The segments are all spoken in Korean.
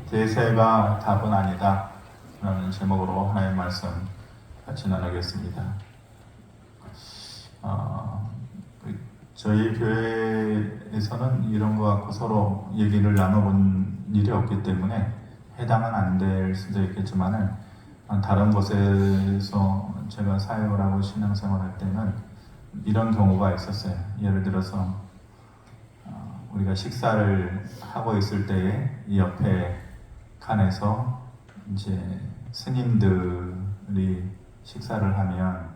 대세가 답은 아니다 라는 제목으로 하나의 말씀 같이 나누겠습니다. 저희 교회에서는 이런 거 갖고 서로 얘기를 나눠본 일이 없기 때문에 해당은 안 될 수도 있겠지만 다른 곳에서 제가 사역을 하고 신앙생활 할 때는 이런 경우가 있었어요. 예를 들어서 우리가 식사를 하고 있을 때에 이 옆에 칸에서 이제 스님들이 식사를 하면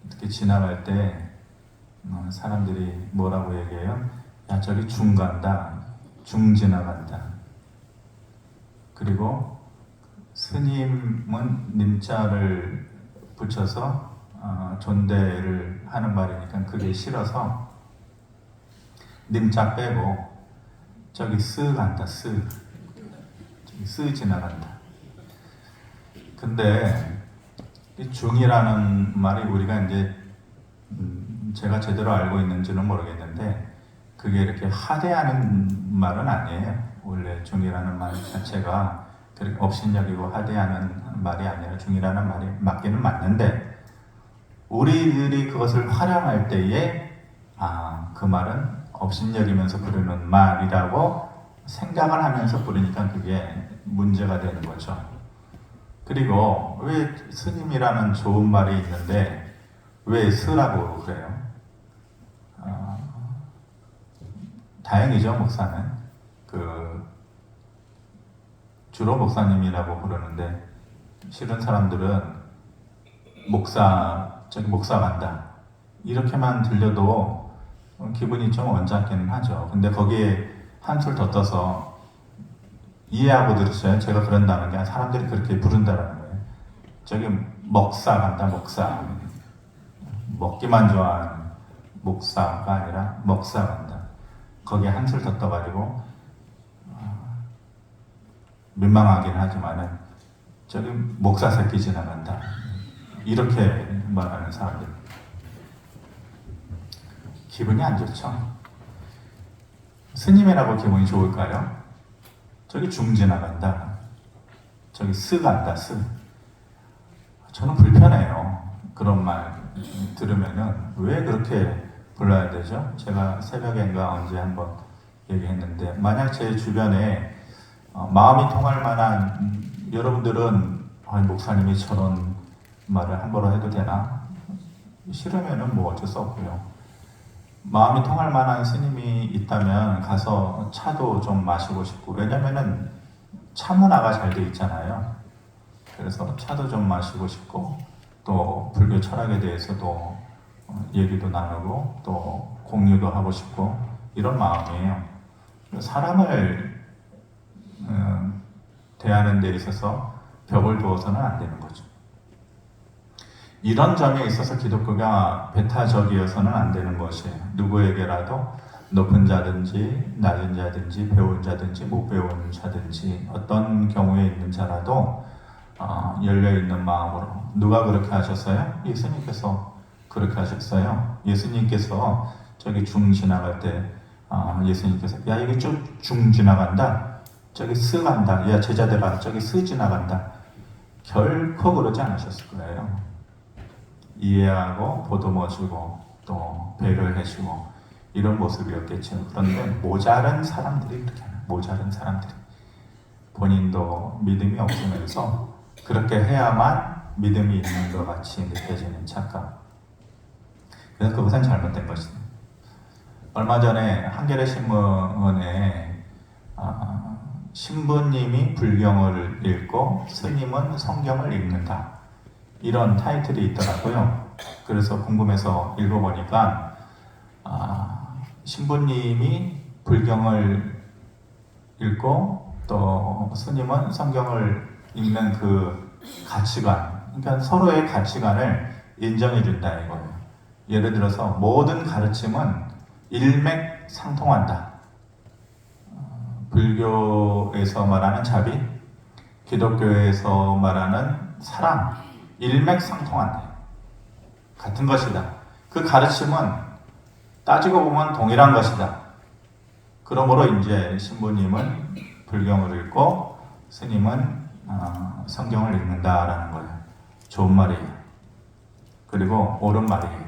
이렇게 지나갈 때 사람들이 뭐라고 얘기해요? 야, 저기 중 간다, 중 지나간다. 그리고 스님은 님자를 붙여서 존대를 하는 말이니까 그게 싫어서 님자 빼고 저기 쓰 간다, 쓰. 저기 쓰 지나간다. 근데 이 중이라는 말이 우리가 이제 제가 제대로 알고 있는지는 모르겠는데 그게 이렇게 하대하는 말은 아니에요. 원래 중이라는 말 자체가 그렇게 업신여기고 하대하는 말이 아니라 중이라는 말이 맞기는 맞는데 우리들이 그것을 활용할 때에 그 말은 업신여기면서 부르는 말이라고 생각을 하면서 부르니까 그게 문제가 되는 거죠. 그리고 왜 스님이라는 좋은 말이 있는데 왜 스라고 그래요? 다행이죠. 목사는 주로 목사님이라고 부르는데 싫은 사람들은 저기 목사 간다 이렇게만 들려도 기분이 좀 언짢기는 하죠. 근데 거기에 한술 더 떠서 이해하고 들으셔요. 제가 그런다는 게 사람들이 그렇게 부른다는 거예요. 저기 먹사 간다, 먹사. 먹기만 좋아하는 목사가 아니라 먹사 간다. 거기에 한술 더 떠가지고 민망하긴 하지만은 저기 목사 새끼 지나간다. 이렇게 말하는 사람들. 기분이 안 좋죠. 스님이라고 기분이 좋을까요? 저기 중 지나간다. 저기 스 간다, 스. 저는 불편해요. 그런 말 들으면은 왜 그렇게 불러야 되죠? 제가 새벽엔가 언제 한번 얘기했는데 만약 제 주변에 마음이 통할 만한 여러분들은 목사님이 저런 말을 함부로 해도 되나? 싫으면은 뭐 어쩔 수 없고요. 마음이 통할 만한 스님이 있다면 가서 차도 좀 마시고 싶고 왜냐면은 차 문화가 잘 돼 있잖아요. 그래서 차도 좀 마시고 싶고 또 불교 철학에 대해서도 얘기도 나누고 또 공유도 하고 싶고 이런 마음이에요. 사람을 대하는 데 있어서 벽을 두어서는 안 되는 거죠. 이런 점에 있어서 기독교가 배타적이어서는 안 되는 것이에요. 누구에게라도 높은 자든지 낮은 자든지 배운 자든지 못 배운 자든지 어떤 경우에 있는 자라도 열려있는 마음으로. 누가 그렇게 하셨어요? 예수님께서 그렇게 하셨어요. 예수님께서 저기 중 지나갈 때 예수님께서 야 이게 중 지나간다. 저기 스 간다. 야 제자들아 저기 스 지나간다. 결코 그러지 않으셨을 거예요. 이해하고 보듬어주고 또 배려를 해주고 이런 모습이었겠죠. 그런데 모자른 사람들이 그렇게 하는 모자른 사람들이 본인도 믿음이 없으면서 그렇게 해야만 믿음이 있는 것 같이 느껴지는 착각. 그래서 그것은 잘못된 것이다. 얼마 전에 한겨레 신문에 신부님이 불경을 읽고 스님은 성경을 읽는다. 이런 타이틀이 있더라고요. 그래서 궁금해서 읽어보니까 신부님이 불경을 읽고 또 스님은 성경을 읽는 그 가치관, 그러니까 서로의 가치관을 인정해준다 이거예요. 예를 들어서 모든 가르침은 일맥상통한다. 불교에서 말하는 자비, 기독교에서 말하는 사랑, 일맥상통한다. 같은 것이다. 그 가르침은 따지고 보면 동일한 것이다. 그러므로 이제 신부님은 불경을 읽고 스님은 성경을 읽는다라는 거예요. 좋은 말이에요. 그리고 옳은 말이에요.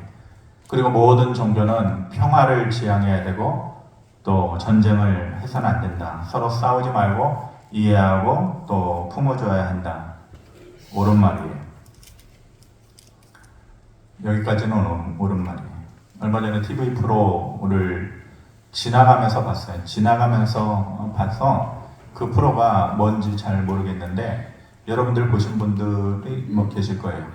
그리고 모든 종교는 평화를 지향해야 되고 또 전쟁을 해서는 안 된다. 서로 싸우지 말고 이해하고 또 품어줘야 한다. 옳은 말이에요. 여기까지는 옳은 말이에요. 얼마 전에 TV 프로를 지나가면서 봤어요. 지나가면서 봐서 그 프로가 뭔지 잘 모르겠는데 여러분들 보신 분들이 뭐 계실 거예요.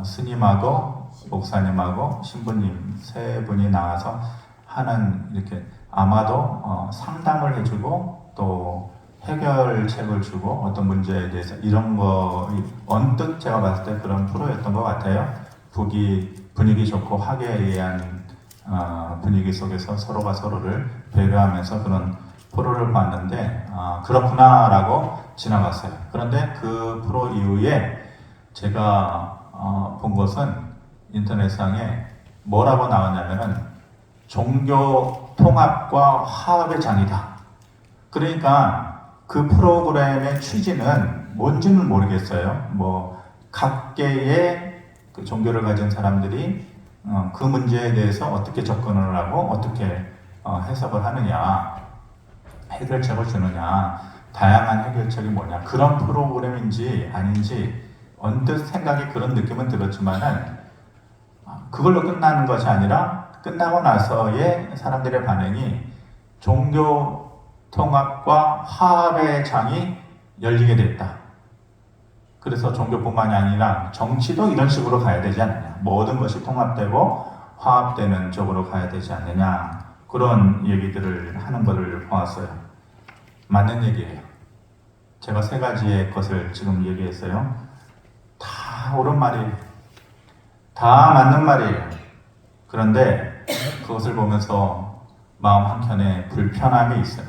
스님하고 목사님하고 신부님 세 분이 나와서 하는 이렇게 아마도 상담을 해주고 또 해결책을 주고 어떤 문제에 대해서 이런 거 언뜻 제가 봤을 때 그런 프로였던 것 같아요. 분위기 좋고 화기애애한 분위기 속에서 서로가 서로를 배려하면서 그런 프로를 봤는데 그렇구나라고 지나갔어요. 그런데 그 프로 이후에 제가 본 것은 인터넷상에 뭐라고 나왔냐면은 종교 통합과 화합의 장이다. 그러니까 그 프로그램의 취지는 뭔지는 모르겠어요. 뭐 각계의 그 종교를 가진 사람들이 그 문제에 대해서 어떻게 접근을 하고 어떻게 해석을 하느냐, 해결책을 주느냐, 다양한 해결책이 뭐냐, 그런 프로그램인지 아닌지 언뜻 생각이 그런 느낌은 들었지만은 그걸로 끝나는 것이 아니라 끝나고 나서의 사람들의 반응이 종교 통합과 화합의 장이 열리게 됐다. 그래서 종교뿐만이 아니라 정치도 이런 식으로 가야 되지 않느냐. 모든 것이 통합되고 화합되는 쪽으로 가야 되지 않느냐. 그런 얘기들을 하는 것을 보았어요. 맞는 얘기예요. 제가 세 가지의 것을 지금 얘기했어요. 다 옳은 말이에요. 다 맞는 말이에요. 그런데 그것을 보면서 마음 한켠에 불편함이 있어요.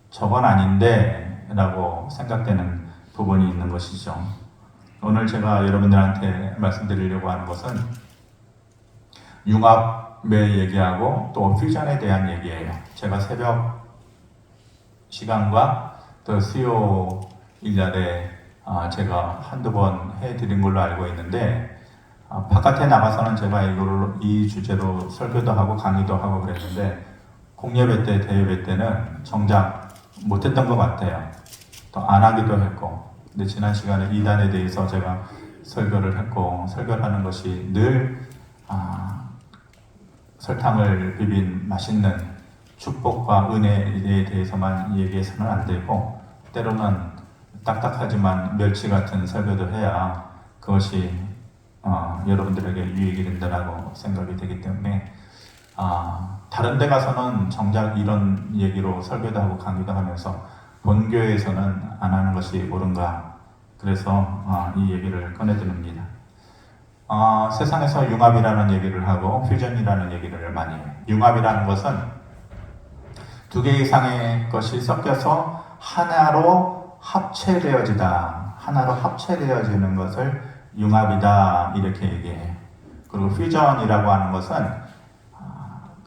저건 아닌데 라고 생각되는 부분이 있는 것이죠. 오늘 제가 여러분들한테 말씀드리려고 하는 것은 융합의 얘기하고 또 퓨전에 대한 얘기예요. 제가 새벽 시간과 또 수요일날에 제가 한두 번 해드린 걸로 알고 있는데 바깥에 나가서는 제가 이 주제로 설교도 하고 강의도 하고 그랬는데 공예배 때, 대예배 때는 정작 못했던 것 같아요. 또 안 하기도 했고. 근데 지난 시간에 이단에 대해서 제가 설교를 했고, 설교를 하는 것이 늘 설탕을 비빈 맛있는 축복과 은혜에 대해서만 얘기해서는 안 되고, 때로는 딱딱하지만 멸치 같은 설교도 해야 그것이 여러분들에게 유익이 된다고 생각이 되기 때문에 다른 데 가서는 정작 이런 얘기로 설교도 하고 강의도 하면서 본교에서는 안 하는 것이 옳은가. 그래서 이 얘기를 꺼내드립니다. 세상에서 융합이라는 얘기를 하고 퓨전이라는 얘기를 많이 해요. 융합이라는 것은 두 개 이상의 것이 섞여서 하나로 합체되어지다. 하나로 합체되어지는 것을 융합이다. 이렇게 얘기해요. 그리고 퓨전이라고 하는 것은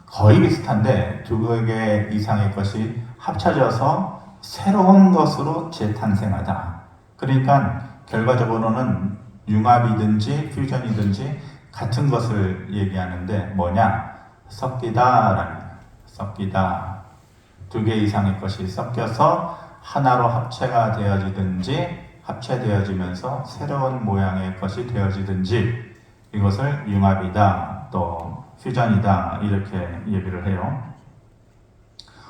거의 비슷한데 두 개 이상의 것이 합쳐져서 새로운 것으로 재탄생하다. 그러니까 결과적으로는 융합이든지 퓨전이든지 같은 것을 얘기하는데 뭐냐? 섞이다라는 거예요. 섞이다. 두 개 이상의 것이 섞여서 하나로 합체가 되어지든지 합체되어지면서 새로운 모양의 것이 되어지든지 이것을 융합이다 또 퓨전이다 이렇게 얘기를 해요.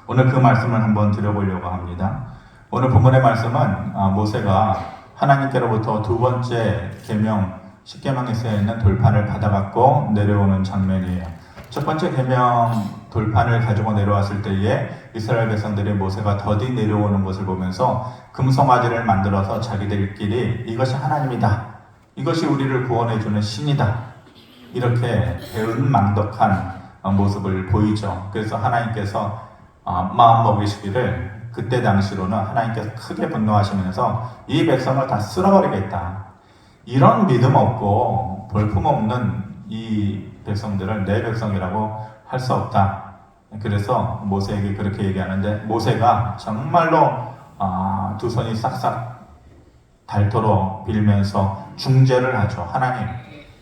오늘 그 말씀을 한번 드려보려고 합니다. 오늘 본문의 말씀은 모세가 하나님께로부터 두 번째 계명, 십계명에서 있는 돌판을 받아갖고 내려오는 장면이에요. 첫 번째 계명 돌판을 가지고 내려왔을 때에 이스라엘 백성들이 모세가 더디 내려오는 것을 보면서 금송아지를 만들어서 자기들끼리 이것이 하나님이다. 이것이 우리를 구원해주는 신이다. 이렇게 배은망덕한 모습을 보이죠. 그래서 하나님께서 마음 먹이시기를 그때 당시로는 하나님께서 크게 분노하시면서 이 백성을 다 쓸어버리겠다. 이런 믿음 없고 볼품 없는 이 백성들을 내 백성이라고 할 수 없다. 그래서 모세에게 그렇게 얘기하는데 모세가 정말로 두 손이 싹싹 닳도록 빌면서 중재를 하죠. 하나님,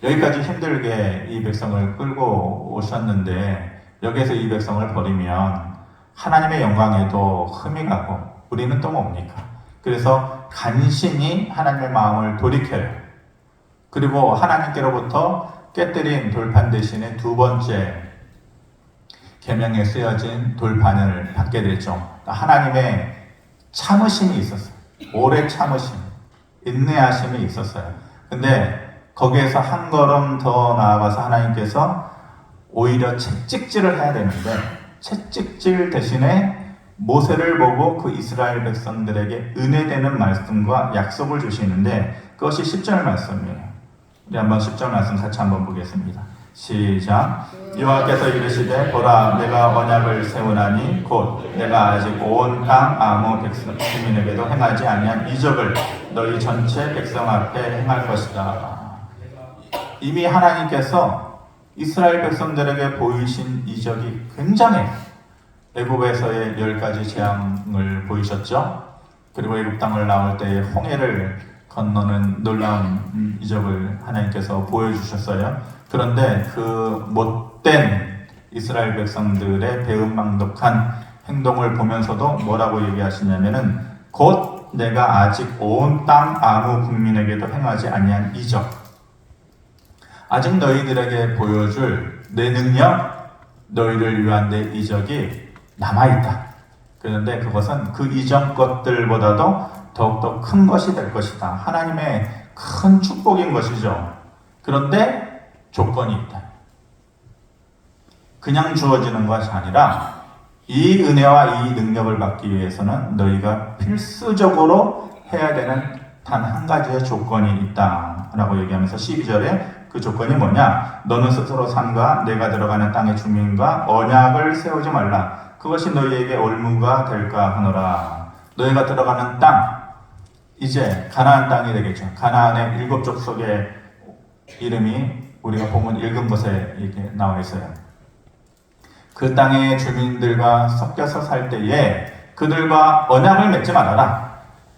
여기까지 힘들게 이 백성을 끌고 오셨는데 여기에서 이 백성을 버리면 하나님의 영광에도 흠이 가고 우리는 또 뭡니까? 그래서 간신히 하나님의 마음을 돌이켜요. 그리고 하나님께로부터 깨뜨린 돌판 대신에 두 번째 계명에 쓰여진 돌판을 받게 되죠. 하나님의 참으심이 있었어요. 오래 참으심, 인내하심이 있었어요. 근데 거기에서 한 걸음 더 나아가서 하나님께서 오히려 채찍질을 해야 되는데 채찍질 대신에 모세를 보고 그 이스라엘 백성들에게 은혜되는 말씀과 약속을 주시는데 그것이 10절 말씀이에요. 우리 한번 10절 말씀 같이 한번 보겠습니다. 시작. 여호와께서 이르시되 보라 내가 언약을 세우나니 곧 내가 아직 온 땅 아무 백성 시민에게도 행하지 아니한 이적을 너희 전체 백성 앞에 행할 것이다. 이미 하나님께서 이스라엘 백성들에게 보이신 이적이 굉장해요. 애굽에서의 10가지 재앙을 보이셨죠. 그리고 애굽 땅을 나올 때에 홍해를 건너는 놀라운 이적을 하나님께서 보여주셨어요. 그런데 그 못된 이스라엘 백성들의 배은망덕한 행동을 보면서도 뭐라고 얘기하시냐면은 곧 내가 아직 온 땅 아무 국민에게도 행하지 아니한 이적, 아직 너희들에게 보여줄 내 능력, 너희를 위한 내 이적이 남아있다. 그런데 그것은 그 이전 것들보다도 더욱더 큰 것이 될 것이다. 하나님의 큰 축복인 것이죠. 그런데 조건이 있다. 그냥 주어지는 것이 아니라 이 은혜와 이 능력을 받기 위해서는 너희가 필수적으로 해야 되는 단 한 가지의 조건이 있다라고 얘기하면서 12절에 그 조건이 뭐냐? 너는 스스로 삼가 내가 들어가는 땅의 주민과 언약을 세우지 말라. 그것이 너희에게 올무가 될까 하노라. 너희가 들어가는 땅, 이제 가나안 땅이 되겠죠. 가나안의 7족속의 이름이 우리가 본문 읽은 곳에 이렇게 나와 있어요. 그 땅의 주민들과 섞여서 살 때에 그들과 언약을 맺지 말아라.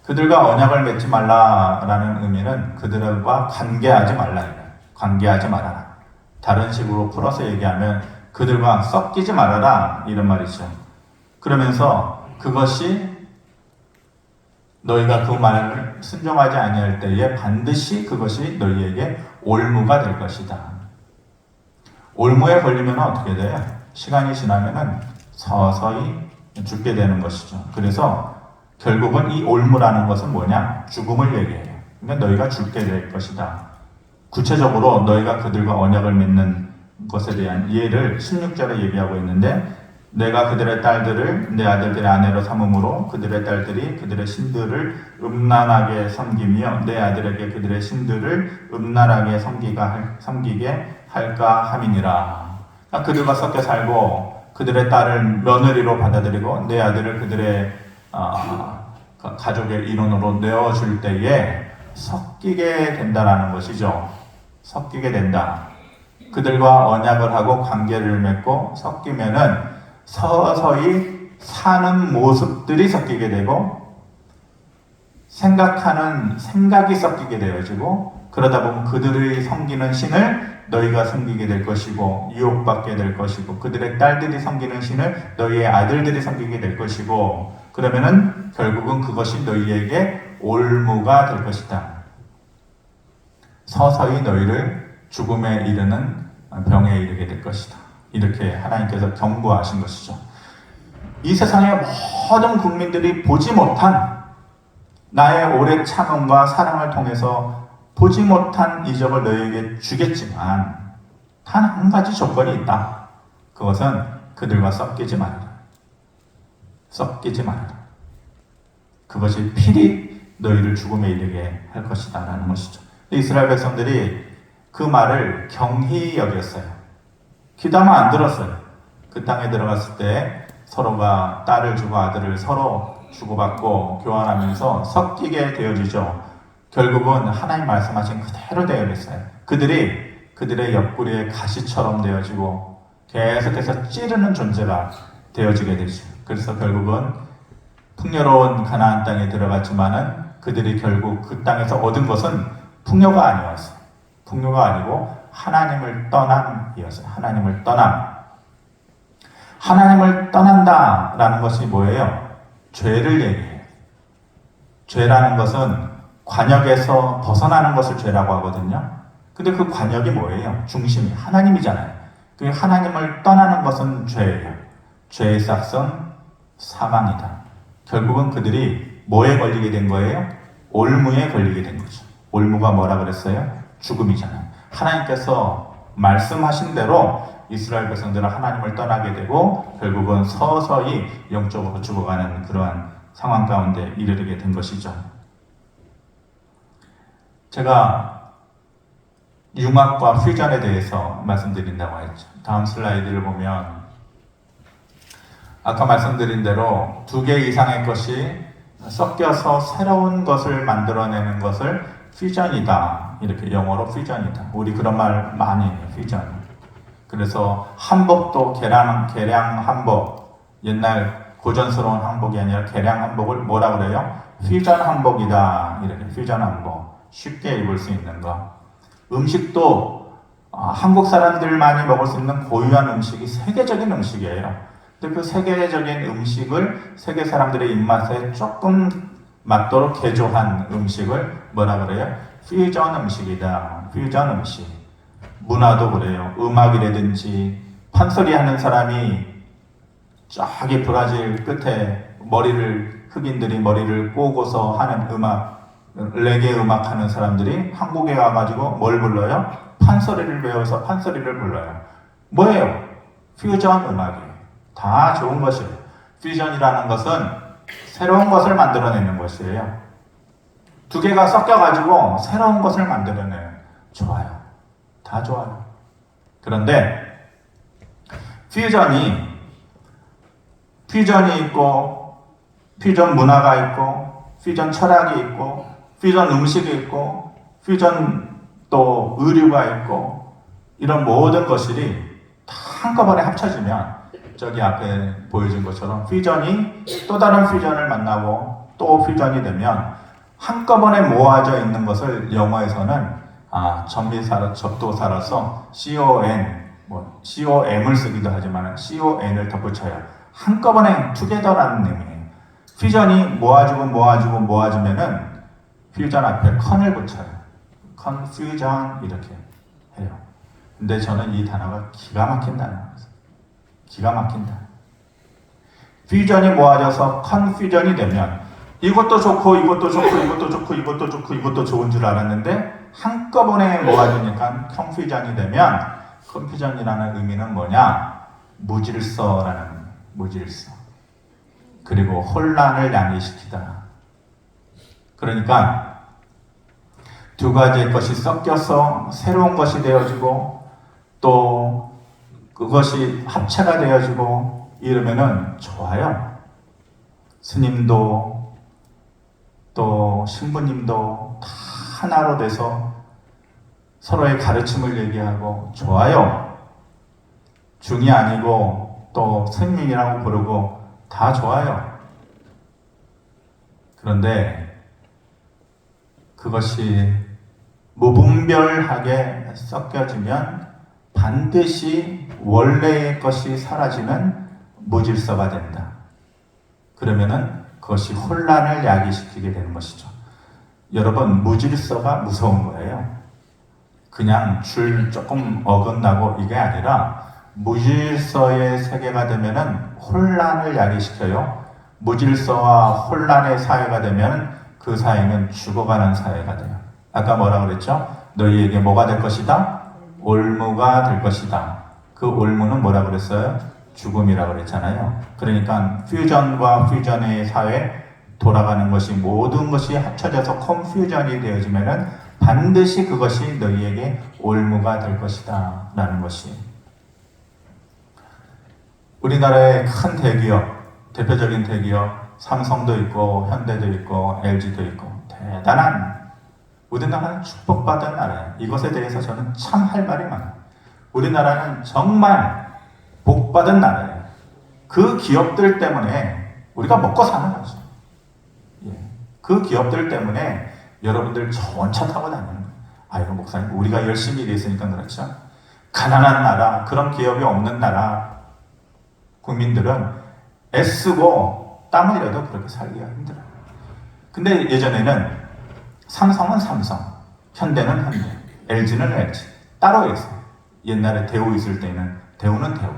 그들과 언약을 맺지 말라라는 의미는 그들과 관계하지 말라. 관계하지 말아라. 다른 식으로 풀어서 얘기하면 그들과 섞이지 말아라 이런 말이죠. 그러면서 그것이 너희가 그 말을 순종하지 아니할 때에 반드시 그것이 너희에게 올무가 될 것이다. 올무에 걸리면 어떻게 돼요? 시간이 지나면 서서히 죽게 되는 것이죠. 그래서 결국은 이 올무라는 것은 뭐냐? 죽음을 얘기해요. 그러니까 너희가 죽게 될 것이다. 구체적으로 너희가 그들과 언약을 맺는 것에 대한 예를 16절에 얘기하고 있는데 내가 그들의 딸들을 내 아들들의 아내로 삼음으로 그들의 딸들이 그들의 신들을 음란하게 섬기며 내 아들에게 그들의 신들을 음란하게 섬기게 할까 함이니라. 그러니까 그들과 섞여 살고 그들의 딸을 며느리로 받아들이고 내 아들을 그들의 가족의 일원으로 내어줄 때에 섞이게 된다라는 것이죠. 섞이게 된다. 그들과 언약을 하고 관계를 맺고 섞이면은 서서히 사는 모습들이 섞이게 되고 생각하는 생각이 섞이게 되어지고 그러다 보면 그들이 섬기는 신을 너희가 섬기게 될 것이고 유혹받게 될 것이고 그들의 딸들이 섬기는 신을 너희의 아들들이 섬기게 될 것이고 그러면은 결국은 그것이 너희에게 올무가 될 것이다. 서서히 너희를 죽음에 이르는 병에 이르게 될 것이다. 이렇게 하나님께서 경고하신 것이죠. 이 세상의 모든 국민들이 보지 못한 나의 오랜 참음과 사랑을 통해서 보지 못한 이적을 너희에게 주겠지만 단 한 가지 조건이 있다. 그것은 그들과 섞이지 말아라. 섞이지 말아라. 그것이 필히 너희를 죽음에 이르게 할 것이다 라는 것이죠. 이스라엘 백성들이 그 말을 경히 여겼어요. 귀담아 안 들었어요. 그 땅에 들어갔을 때 서로가 딸을 주고 아들을 서로 주고받고 교환하면서 섞이게 되어지죠. 결국은 하나님 말씀하신 그대로 되어 있어요. 그들이 그들의 옆구리에 가시처럼 되어지고 계속해서 찌르는 존재가 되어지게 되죠. 그래서 결국은 풍요로운 가나안 땅에 들어갔지만은 그들이 결국 그 땅에서 얻은 것은 풍요가 아니었어요. 풍요가 아니고 하나님을 떠남이었어요. 하나님을 떠남. 하나님을 떠난다라는 것이 뭐예요? 죄를 얘기해요. 죄라는 것은 관역에서 벗어나는 것을 죄라고 하거든요. 근데 그 관역이 뭐예요? 중심이 하나님이잖아요. 그 하나님을 떠나는 것은 죄예요. 죄의 싹은 사망이다. 결국은 그들이 뭐에 걸리게 된 거예요? 올무에 걸리게 된 거죠. 올무가 뭐라 그랬어요? 죽음이잖아요. 하나님께서 말씀하신 대로 이스라엘 백성들은 하나님을 떠나게 되고 결국은 서서히 영적으로 죽어가는 그러한 상황 가운데 이르게 된 것이죠. 제가 융합과 퓨전에 대해서 말씀드린다고 했죠. 다음 슬라이드를 보면 아까 말씀드린 대로 2개 이상의 것이 섞여서 새로운 것을 만들어내는 것을 퓨전이다. 이렇게 영어로 퓨전이다. 우리 그런 말 많이 해요. 퓨전. 그래서 한복도 개량 한복, 옛날 고전스러운 한복이 아니라 개량 한복을 뭐라 그래요? 퓨전 한복이다. 이렇게 퓨전 한복. 쉽게 입을 수 있는 거. 음식도 한국 사람들만이 먹을 수 있는 고유한 음식이 세계적인 음식이에요. 근데 그 세계적인 음식을 세계 사람들의 입맛에 조금 맞도록 개조한 음식을 뭐라 그래요? 퓨전 음식이다. 퓨전 음식. 문화도 그래요. 음악이라든지 판소리 하는 사람이 저기 브라질 끝에 흑인들이 머리를 꼬고서 하는 음악, 레게 음악 하는 사람들이 한국에 와가지고 뭘 불러요? 판소리를 배워서 판소리를 불러요. 뭐예요? 퓨전 음악이에요. 다 좋은 것이에요. 퓨전이라는 것은 새로운 것을 만들어내는 것이에요. 2개가 섞여가지고 새로운 것을 만들어내는 좋아요. 다 좋아요. 그런데 퓨전이 있고 퓨전 문화가 있고 퓨전 철학이 있고 퓨전 음식이 있고 퓨전 또 의류가 있고 이런 모든 것들이 다 한꺼번에 합쳐지면 저기 앞에 보여준 것처럼 퓨전이 또 다른 퓨전을 만나고 또 퓨전이 되면 한꺼번에 모아져 있는 것을 영어에서는 접두사로서 COM을 쓰기도 하지만 CON을 덧붙여요. 한꺼번에 together라는 의미예요. 퓨전이 모아지면은 퓨전 앞에 con을 붙여요. confusion 이렇게 해요. 근데 저는 이 단어가 기가 막힌 단어예요. 기가 막힌다. 퓨전이 모아져서 컨퓨전이 되면 이것도 좋고 이것도 좋고 이것도 좋고 이것도 좋고 이것도 좋은 줄 알았는데 한꺼번에 모아지니까 컨퓨전이 되면 컨퓨전이라는 의미는 뭐냐? 무질서라는 무질서. 그리고 혼란을 야기시키다. 그러니까 2가지의 것이 섞여서 새로운 것이 되어지고 또 그것이 합체가 되어지고 이러면은 좋아요. 스님도 또 신부님도 다 하나로 돼서 서로의 가르침을 얘기하고 좋아요. 중이 아니고 또 스님이라고 부르고 다 좋아요. 그런데 그것이 무분별하게 섞여지면 반드시 원래의 것이 사라지는 무질서가 된다. 그러면은 그것이 혼란을 야기시키게 되는 것이죠. 여러분, 무질서가 무서운 거예요. 그냥 줄 조금 어긋나고 이게 아니라 무질서의 세계가 되면은 혼란을 야기시켜요. 무질서와 혼란의 사회가 되면 그 사회는 죽어가는 사회가 돼요. 아까 뭐라 그랬죠? 너희에게 뭐가 될 것이다? 올무가 될 것이다. 그 올무는 뭐라 그랬어요? 죽음이라고 그랬잖아요. 그러니까 퓨전과 퓨전의 사회 돌아가는 것이 모든 것이 합쳐져서 컨퓨전이 되어지면은 반드시 그것이 너희에게 올무가 될 것이다 라는 것이 우리나라의 큰 대기업, 대표적인 대기업 삼성도 있고 현대도 있고 LG도 있고 대단한 우리나라는 축복받은 나라예요. 이것에 대해서 저는 참 할 말이 많아요. 우리나라는 정말 복받은 나라예요. 그 기업들 때문에 우리가 먹고 사는 거죠. 예. 그 기업들 때문에 여러분들 좋은 차 타고 다니는 거예요. 아이고 목사님, 우리가 열심히 일했으니까 그렇죠. 가난한 나라, 그런 기업이 없는 나라 국민들은 애쓰고 땀 흘려도 그렇게 살기가 힘들어요. 근데 예전에는 삼성은 삼성, 현대는 현대, LG는 LG 따로 있어요. 옛날에 대우 있을 때는 대우는 대우,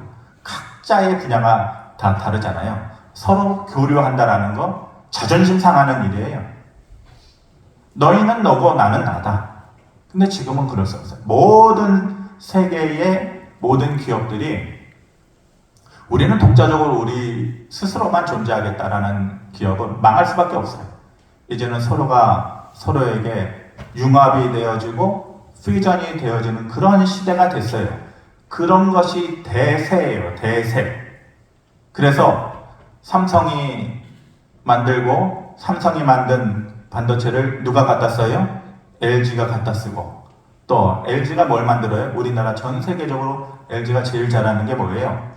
각자의 분야가 다 다르잖아요. 서로 교류한다라는 거 자존심 상하는 일이에요. 너희는 너고 나는 나다. 근데 지금은 그럴 수 없어요. 모든 세계의 모든 기업들이 우리는 독자적으로 우리 스스로만 존재하겠다라는 기업은 망할 수밖에 없어요. 이제는 서로가 서로에게 융합이 되어지고 퓨전이 되어지는 그런 시대가 됐어요. 그런 것이 대세예요. 대세. 그래서 삼성이 만들고 삼성이 만든 반도체를 누가 갖다 써요? LG가 갖다 쓰고, 또 LG가 뭘 만들어요? 우리나라 전 세계적으로 LG가 제일 잘하는 게 뭐예요?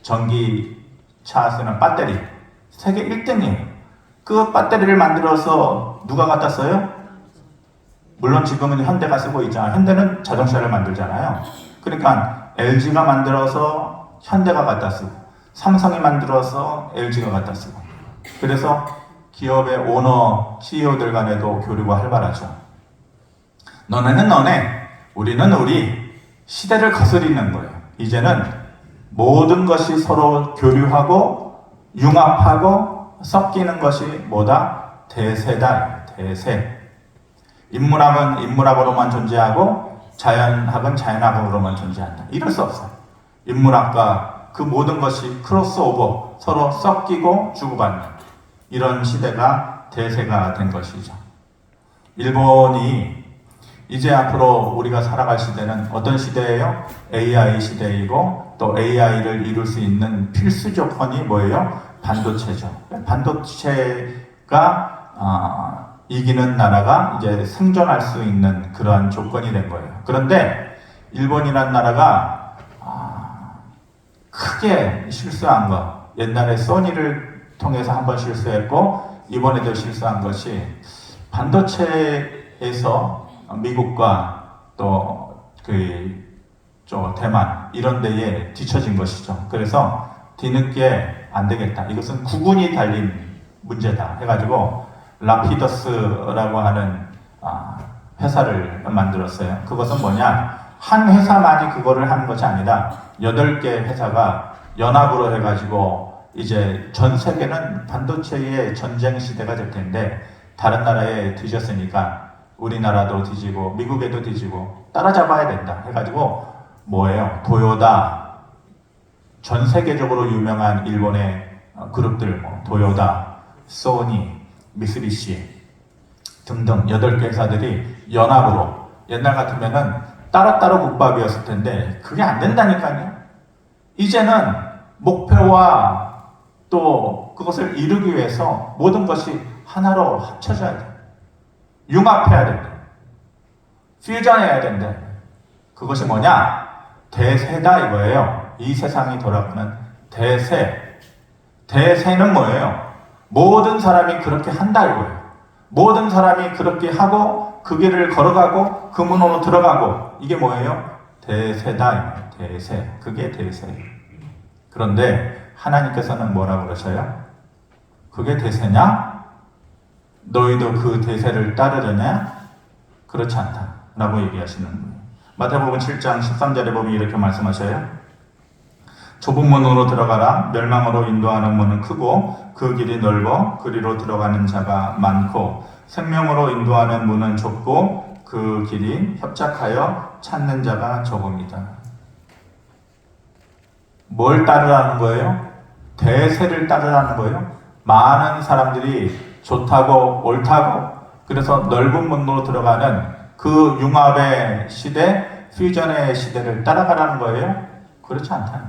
전기차 쓰는 배터리. 세계 1등이에요. 그 배터리를 만들어서 누가 갖다 써요? 물론 지금은 현대가 쓰고 있잖아요. 현대는 자동차를 만들잖아요. 그러니까 LG가 만들어서 현대가 갖다 쓰고, 삼성이 만들어서 LG가 갖다 쓰고. 그래서 기업의 오너, CEO들 간에도 교류가 활발하죠. 너네는 너네, 우리는 우리. 시대를 거스리는 거예요. 이제는 모든 것이 서로 교류하고 융합하고 섞이는 것이 뭐다? 대세다. 대세. 인문학은 인문학으로만 존재하고 자연학은 자연학으로만 존재한다. 이럴 수 없어요. 인문학과 그 모든 것이 크로스오버, 서로 섞이고 주고받는 이런 시대가 대세가 된 것이죠. 일본이 이제 앞으로 우리가 살아갈 시대는 어떤 시대예요? AI 시대이고, 또 AI를 이룰 수 있는 필수 조건이 뭐예요? 반도체죠. 반도체가 이기는 나라가 이제 생존할 수 있는 그러한 조건이 된 거예요. 그런데 일본이라는 나라가 크게 실수한 거, 옛날에 소니를 통해서 한번 실수했고 이번에도 실수한 것이 반도체에서 미국과 또 대만 이런 데에 뒤처진 것이죠. 그래서 뒤늦게 안 되겠다. 이것은 구군이 달린 문제다 해가지고 라피더스라고 하는 회사를 만들었어요. 그것은 뭐냐? 한 회사만이 그거를 하는 것이 아니라 8개 회사가 연합으로 해가지고 이제 전 세계는 반도체의 전쟁 시대가 될 텐데 다른 나라에 뒤졌으니까 우리나라도 뒤지고 미국에도 뒤지고 따라잡아야 된다 해가지고 뭐예요? 도요다, 전 세계적으로 유명한 일본의 그룹들 도요다, 소니, 미쓰비시 등등 8개 회사들이 연합으로, 옛날 같으면은 따로따로 국밥이었을 텐데 그게 안 된다니까요. 이제는 목표와 또 그것을 이루기 위해서 모든 것이 하나로 합쳐져야 돼. 융합해야 된다. 퓨전해야 된다. 그것이 뭐냐? 대세다 이거예요. 이 세상이 돌아가는 대세. 대세는 뭐예요? 모든 사람이 그렇게 한다 이거예요. 모든 사람이 그렇게 하고 그 길을 걸어가고 그 문으로 들어가고, 이게 뭐예요? 대세다. 대세. 그게 대세예요. 그런데 하나님께서는 뭐라고 그러셔요? 그게 대세냐? 너희도 그 대세를 따르려냐? 그렇지 않다 라고 얘기하시는 거예요. 마태복음 7장 13절에 보면 이렇게 말씀하셔요. 좁은 문으로 들어가라. 멸망으로 인도하는 문은 크고 그 길이 넓어 그리로 들어가는 자가 많고, 생명으로 인도하는 문은 좁고 그 길이 협착하여 찾는 자가 적음이다. 뭘 따르라는 거예요? 대세를 따르라는 거예요. 많은 사람들이 좋다고 옳다고 그래서 넓은 문으로 들어가는 그 융합의 시대, 퓨전의 시대를 따라가라는 거예요? 그렇지 않다.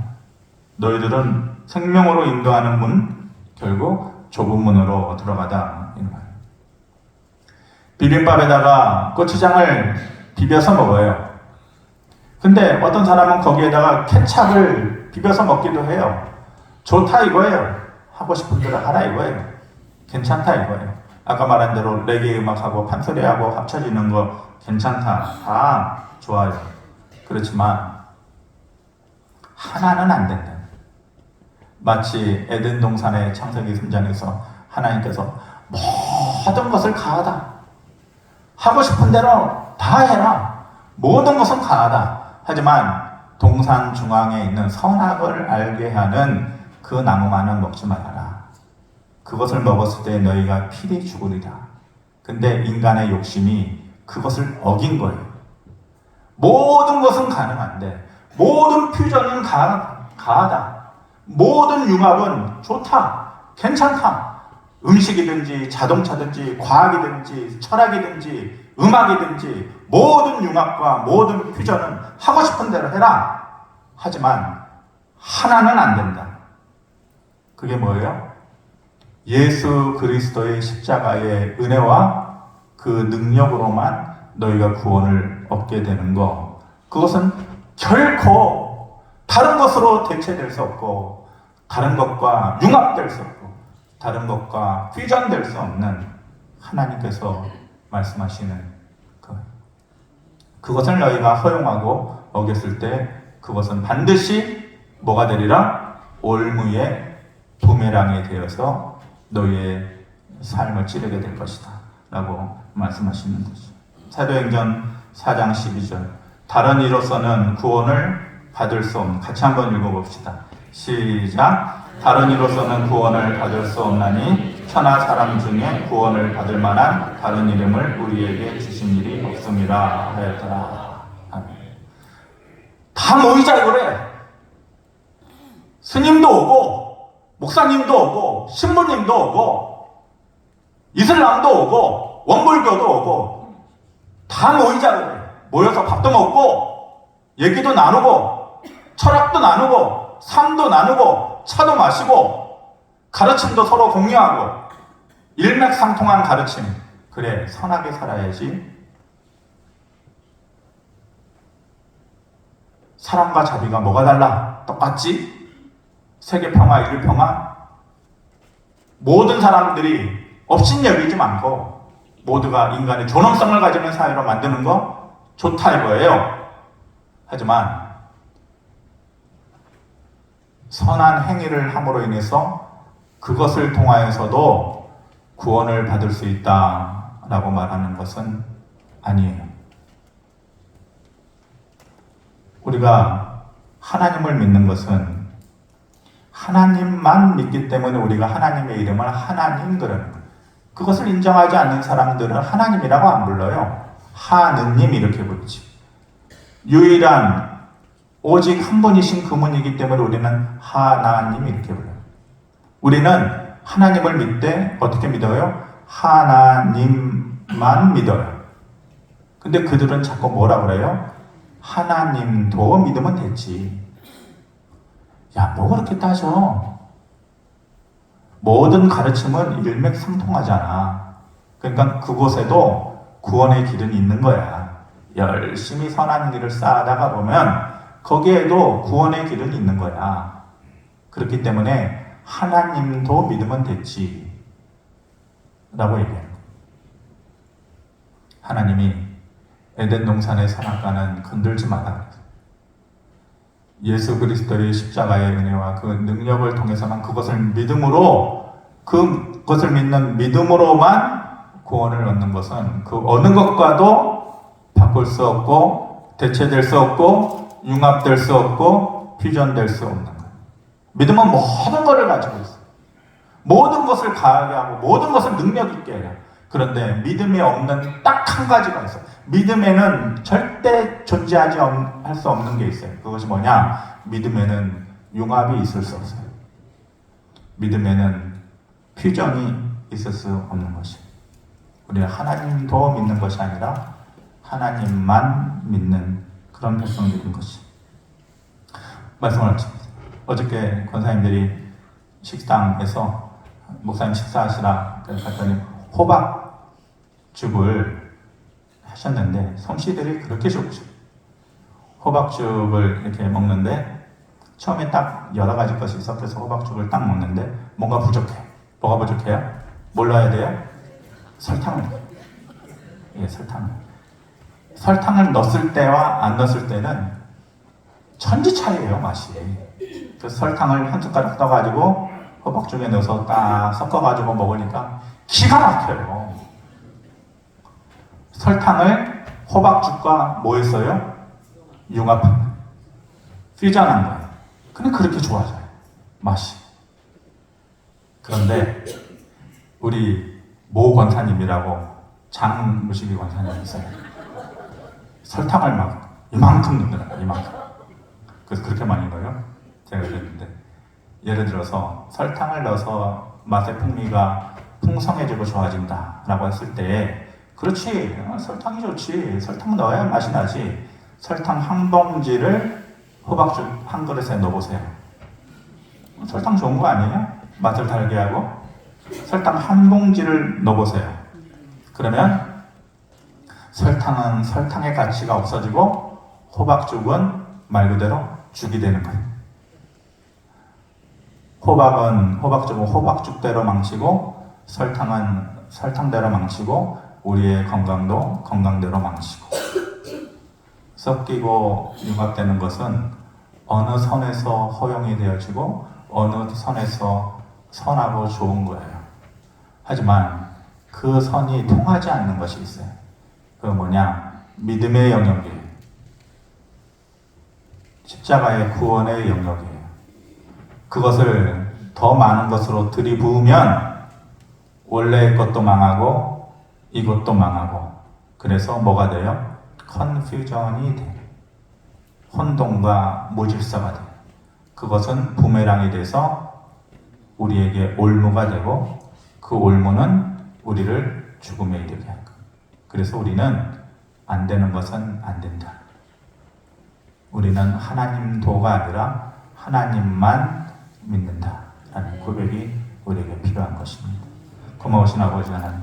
너희들은 생명으로 인도하는 문, 결국 좁은 문으로 들어가다. 비빔밥에다가 고추장을 비벼서 먹어요. 근데 어떤 사람은 거기에다가 케찹을 비벼서 먹기도 해요. 좋다 이거예요. 하고 싶은 대로 하라 이거예요. 괜찮다 이거예요. 아까 말한 대로 레게 음악하고 판소리하고 합쳐지는 거 괜찮다. 다 좋아요. 그렇지만 하나는 안 된다. 마치 에덴 동산의 창세기 3장에서 하나님께서 모든 것을 가하다. 하고 싶은 대로 다 해라. 모든 것은 가하다. 하지만 동산 중앙에 있는 선악을 알게 하는 그 나무만은 먹지 말아라. 그것을 먹었을 때 너희가 필히 죽으리라. 근데 인간의 욕심이 그것을 어긴 거예요. 모든 것은 가능한데 모든 퓨전은 가하다. 모든 융합은 좋다. 괜찮다. 음식이든지 자동차든지 과학이든지 철학이든지 음악이든지 모든 융합과 모든 퓨전은 하고 싶은 대로 해라. 하지만 하나는 안 된다. 그게 뭐예요? 예수 그리스도의 십자가의 은혜와 그 능력으로만 너희가 구원을 얻게 되는 거. 그것은 결코 다른 것으로 대체될 수 없고 다른 것과 융합될 수 없고 다른 것과 퓨전될 수 없는 하나님께서 말씀하시는 그것을 너희가 허용하고 어겼을 때 그것은 반드시 뭐가 되리라? 올무의 부메랑이 되어서 너희의 삶을 찌르게 될 것이다 라고 말씀하시는 것이죠. 사도행전 4장 12절 다른 이로서는 구원을 받을 수 없는 같이 한번 읽어봅시다. 시작. 다른 이로서는 구원을 받을 수 없나니 천하 사람 중에 구원을 받을 만한 다른 이름을 우리에게 주신 일이 없음이라 하였더라. 아멘. 다 모이자 그래. 스님도 오고 목사님도 오고 신부님도 오고 이슬람도 오고 원불교도 오고 다 모이자 그래. 모여서 밥도 먹고 얘기도 나누고 철학도 나누고 삶도 나누고 차도 마시고 가르침도 서로 공유하고 일맥상통한 가르침. 그래 선하게 살아야지. 사랑과 자비가 뭐가 달라? 똑같지? 세계 평화, 인류 평화. 모든 사람들이 업신 여기지 않고 모두가 인간의 존엄성을 가지는 사회로 만드는 거 좋다 이거예요. 하지만 선한 행위를 함으로 인해서 그것을 통하여서도 구원을 받을 수 있다라고 말하는 것은 아니에요. 우리가 하나님을 믿는 것은 하나님만 믿기 때문에 우리가 하나님의 이름을 하나님 그러는 거예요. 그것을 인정하지 않는 사람들은 하나님이라고 안 불러요. 하느님 이렇게 부르지. 유일한 오직 한 분이신 그분이기 때문에 우리는 하나님 이렇게 불러요. 우리는 하나님을 믿되 어떻게 믿어요? 하나님만 믿어요. 근데 그들은 자꾸 뭐라 그래요? 하나님도 믿으면 됐지. 야, 뭐 그렇게 따져? 모든 가르침은 일맥상통하잖아. 그러니까 그곳에도 구원의 길은 있는 거야. 열심히 선한 길을 쌓아다가 보면 거기에도 구원의 길은 있는 거야. 그렇기 때문에 하나님도 믿으면 됐지 라고 얘기해요. 하나님이 에덴 동산의 선악과는 건들지 마라. 예수 그리스도의 십자가의 은혜와 그 능력을 통해서만 그것을 믿음으로 그것을 믿는 믿음으로만 구원을 얻는 것은 그 어느 것과도 바꿀 수 없고 대체될 수 없고 융합될 수 없고 퓨전될 수 없는 거예요. 믿음은 모든 것을 가지고 있어요. 모든 것을 가하게 하고 모든 것을 능력 있게 해요. 그런데 믿음에 없는 딱 한 가지가 있어요. 믿음에는 절대 존재하지 할 수 없는 게 있어요. 그것이 뭐냐? 믿음에는 융합이 있을 수 없어요. 믿음에는 퓨전이 있을 수 없는 것이에요. 우리는 하나님도 믿는 것이 아니라 하나님만 믿는 그런 백성들인 것이. 말씀을 마칩니다. 어저께 권사님들이 식당에서 목사님 식사하시라 갔더니 호박죽을 하셨는데 솜씨들이 그렇게 좋으셔. 호박죽을 이렇게 먹는데 처음에 딱 여러 가지 것이 섞여서 호박죽을 딱 먹는데 뭔가 부족해. 뭐가 부족해요? 뭘 넣어야 돼요? 설탕을. 예, 설탕. 설탕을 넣었을 때와 안 넣었을 때는 천지 차이예요, 맛이. 그 설탕을 한 숟가락 떠가지고 호박죽에 넣어서 딱 섞어가지고 먹으니까 기가 막혀요. 설탕을 호박죽과 뭐 했어요? 융합한, 퓨전한 거예요. 근데 그렇게 좋아져요, 맛이. 그런데 우리 모 권사님이라고 장무식이 권사님이 있어요. 설탕을 막 이만큼 넣더라고요, 이만큼. 그래서 그렇게 많이 넣어요? 제가 그랬는데, 예를 들어서 설탕을 넣어서 맛의 풍미가 풍성해지고 좋아진다 라고 했을 때, 그렇지, 설탕이 좋지, 설탕 넣어야 맛이 나지. 설탕 한 봉지를 호박죽 한 그릇에 넣어보세요. 설탕 좋은 거 아니에요? 맛을 달게 하고. 설탕 한 봉지를 넣어보세요. 그러면 설탕은 설탕의 가치가 없어지고 호박죽은 말 그대로 죽이 되는 거예요. 호박죽은 호박죽대로 망치고 설탕은 설탕대로 망치고 우리의 건강도 건강대로 망치고. 섞이고 융합되는 것은 어느 선에서 허용이 되어지고 어느 선에서 선하고 좋은 거예요. 하지만 그 선이 통하지 않는 것이 있어요. 그게 뭐냐? 믿음의 영역이에요. 십자가의 구원의 영역이에요. 그것을 더 많은 것으로 들이부으면 원래의 것도 망하고 이것도 망하고, 그래서 뭐가 돼요? 컨퓨전이 돼요. 혼돈과 무질서가 돼요. 그것은 부메랑이 돼서 우리에게 올무가 되고 그 올무는 우리를 죽음에 이르게 할 거예요. 그래서 우리는 안 되는 것은 안 된다. 우리는 하나님도가 아니라 하나님만 믿는다 라는 고백이 우리에게 필요한 것입니다. 고마우신 아버지 하나님,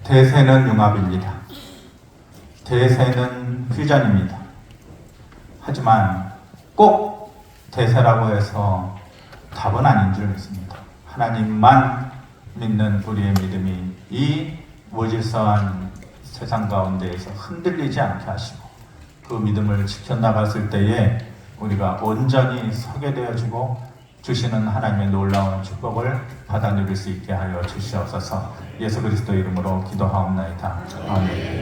대세는 융합입니다. 대세는 퓨전입니다. 하지만 꼭 대세라고 해서 답은 아닌 줄 믿습니다. 하나님만 믿는 우리의 믿음이 이 무질서한 세상 가운데에서 흔들리지 않게 하시고 그 믿음을 지켜나갔을 때에 우리가 온전히 서게 되어지고 주시는 하나님의 놀라운 축복을 받아 누릴 수 있게 하여 주시옵소서. 예수 그리스도 이름으로 기도하옵나이다. 아멘.